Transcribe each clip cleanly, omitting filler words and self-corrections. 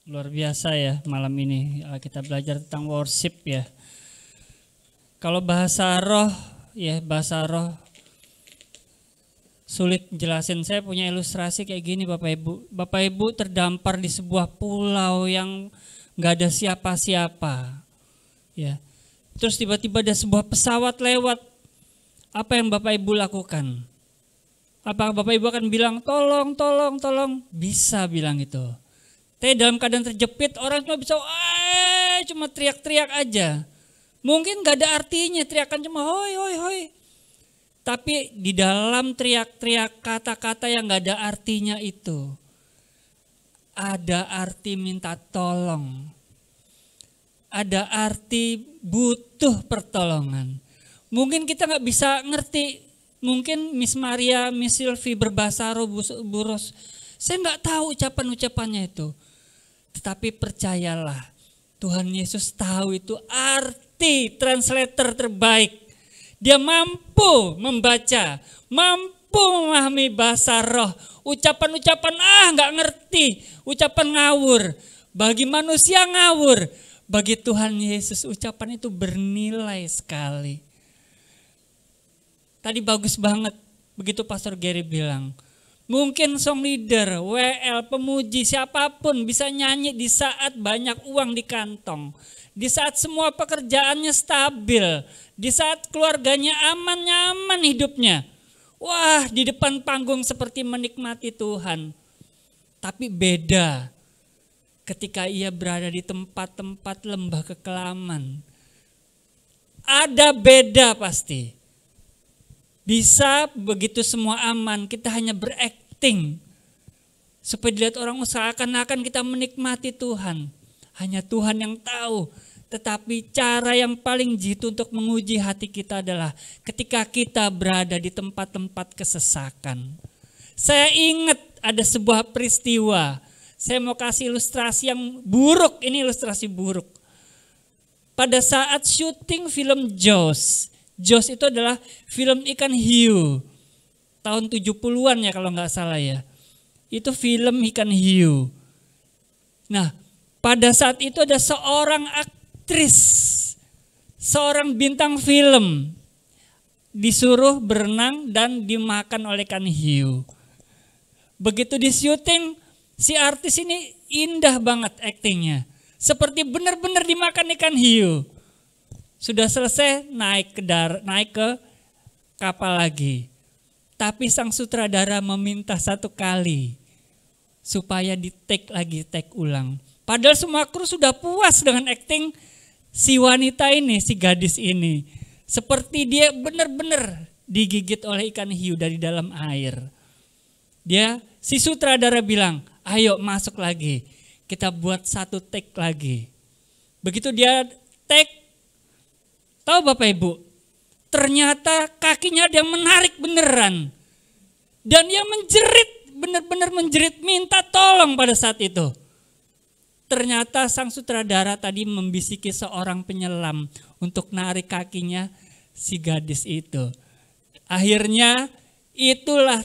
Luar biasa ya malam ini kita belajar tentang worship ya. Kalau bahasa roh ya, bahasa roh sulit jelasin. Saya punya ilustrasi kayak gini Bapak Ibu. Bapak Ibu terdampar di sebuah pulau yang nggak ada siapa-siapa ya. Terus tiba-tiba ada sebuah pesawat lewat. Apa yang Bapak Ibu lakukan? Apakah Bapak Ibu akan bilang tolong, tolong, tolong? Bisa bilang itu. Tapi dalam keadaan terjepit orang cuma bisa cuma teriak-teriak aja. Mungkin gak ada artinya, teriakan cuma hoi hoi hoi. Tapi di dalam teriak-teriak kata-kata yang gak ada artinya itu, ada arti minta tolong. Ada arti butuh pertolongan. Mungkin kita gak bisa ngerti, mungkin Miss Maria, Miss Sylvie berbahasa roh, buros. Saya gak tahu ucapan-ucapannya itu. Tetapi percayalah, Tuhan Yesus tahu itu arti translator terbaik. Dia mampu membaca, mampu memahami bahasa roh. Ucapan-ucapan gak ngerti, ucapan ngawur. Bagi manusia ngawur, bagi Tuhan Yesus ucapan itu bernilai sekali. Tadi bagus banget, begitu Pastor Gary bilang. Mungkin song leader, WL, pemuji, siapapun bisa nyanyi di saat banyak uang di kantong. Di saat semua pekerjaannya stabil. Di saat keluarganya aman, nyaman hidupnya. Wah, di depan panggung seperti menikmati Tuhan. Tapi beda ketika ia berada di tempat-tempat lembah kekelaman. Ada beda pasti. Bisa begitu semua aman, kita hanya berakting supaya dilihat orang seakan-akan kita menikmati Tuhan. Hanya Tuhan yang tahu. Tetapi cara yang paling jitu untuk menguji hati kita adalah ketika kita berada di tempat-tempat kesesakan. Saya ingat ada sebuah peristiwa. Saya mau kasih ilustrasi yang buruk, ini ilustrasi buruk. Pada saat syuting film Jaws. Jaws itu adalah film ikan hiu. Tahun 70-an ya kalau nggak salah ya. Itu film ikan hiu. Nah, pada saat itu ada seorang aktris, seorang bintang film disuruh berenang dan dimakan oleh ikan hiu. Begitu di syuting, si artis ini indah banget aktingnya. Seperti benar-benar dimakan ikan hiu. Sudah selesai naik ke kapal lagi. Tapi sang sutradara meminta satu kali supaya di take lagi, take ulang. Padahal semua kru sudah puas dengan acting si wanita ini, si gadis ini. Seperti dia benar-benar digigit oleh ikan hiu dari dalam air. Si sutradara bilang, ayo masuk lagi. Kita buat satu take lagi. Begitu dia take, tahu Bapak Ibu, ternyata kakinya dia menarik beneran. Dan dia menjerit, benar-benar menjerit minta tolong pada saat itu. Ternyata sang sutradara tadi membisiki seorang penyelam untuk narik kakinya si gadis itu. Akhirnya itulah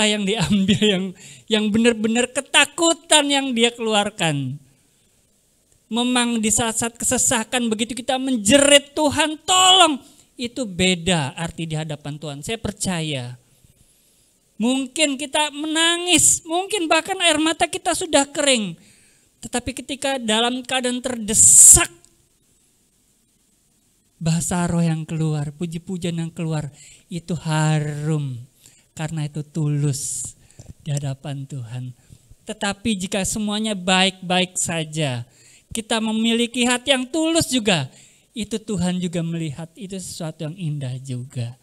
yang diambil, yang benar-benar ketakutan yang dia keluarkan. Memang di saat-saat kesesakan begitu kita menjerit Tuhan tolong, itu beda arti di hadapan Tuhan. Saya percaya. Mungkin kita menangis, mungkin bahkan air mata kita sudah kering. Tetapi ketika dalam keadaan terdesak, bahasa roh yang keluar, puji-pujian yang keluar, itu harum. Karena itu tulus di hadapan Tuhan. Tetapi jika semuanya baik-baik saja, kita memiliki hati yang tulus juga, itu Tuhan juga melihat itu sesuatu yang indah juga.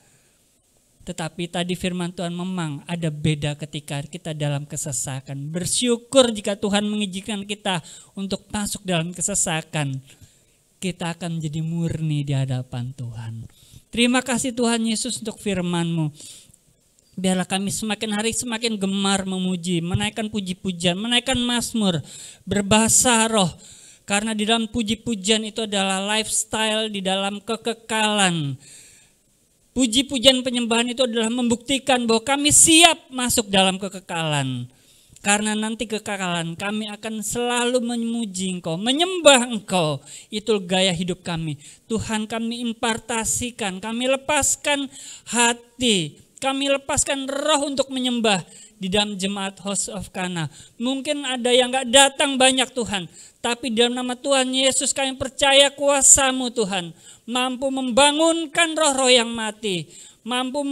Tetapi tadi firman Tuhan memang ada beda ketika kita dalam kesesakan. Bersyukur jika Tuhan mengizinkan kita untuk masuk dalam kesesakan. Kita akan menjadi murni di hadapan Tuhan. Terima kasih Tuhan Yesus untuk firman-Mu. Biarlah kami semakin hari semakin gemar memuji, menaikkan puji-pujian, menaikkan mazmur, berbahasa roh. Karena di dalam puji-pujian itu adalah lifestyle di dalam kekekalan. Puji-pujian penyembahan itu adalah membuktikan bahwa kami siap masuk dalam kekekalan. Karena nanti kekekalan kami akan selalu memuji Engkau, menyembah Engkau. Itu gaya hidup kami. Tuhan, kami impartasikan, kami lepaskan hati, kami lepaskan roh untuk menyembah di dalam jemaat House of Kana. Mungkin ada yang gak datang banyak Tuhan, tapi dalam nama Tuhan Yesus kami percaya kuasa-Mu Tuhan, mampu membangunkan roh-roh yang mati, mampu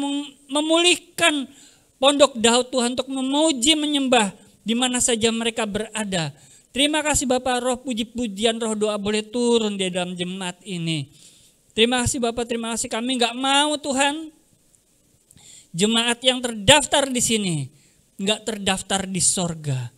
memulihkan Pondok Daud Tuhan untuk memuji menyembah di mana saja mereka berada. Terima kasih Bapak, roh puji-pujian, roh doa boleh turun di dalam jemaat ini. Terima kasih Bapak, terima kasih. Kami gak mau Tuhan jemaat yang terdaftar di sini gak terdaftar di sorga.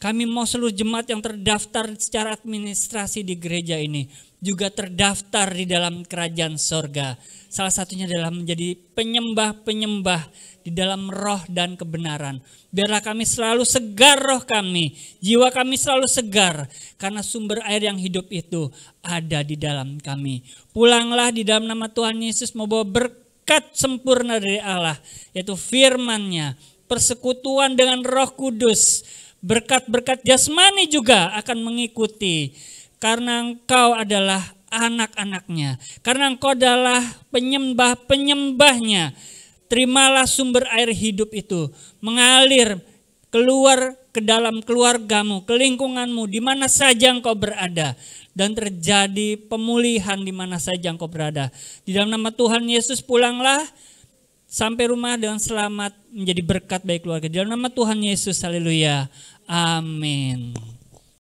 Kami mau seluruh jemaat yang terdaftar secara administrasi di gereja ini juga terdaftar di dalam kerajaan sorga. Salah satunya adalah menjadi penyembah-penyembah di dalam roh dan kebenaran. Biarlah kami selalu segar roh kami, jiwa kami selalu segar, karena sumber air yang hidup itu ada di dalam kami. Pulanglah di dalam nama Tuhan Yesus membawa berkat sempurna dari Allah, yaitu firman-Nya, persekutuan dengan Roh Kudus, berkat-berkat jasmani juga akan mengikuti. Karena engkau adalah anak-anaknya, karena engkau adalah penyembah-penyembahnya. Terimalah sumber air hidup itu mengalir keluar ke dalam keluargamu, ke lingkunganmu, di mana saja engkau berada. Dan terjadi pemulihan di mana saja engkau berada. Di dalam nama Tuhan Yesus pulanglah sampai rumah dengan selamat, menjadi berkat bagi keluarga. Di dalam nama Tuhan Yesus, haleluya, amin.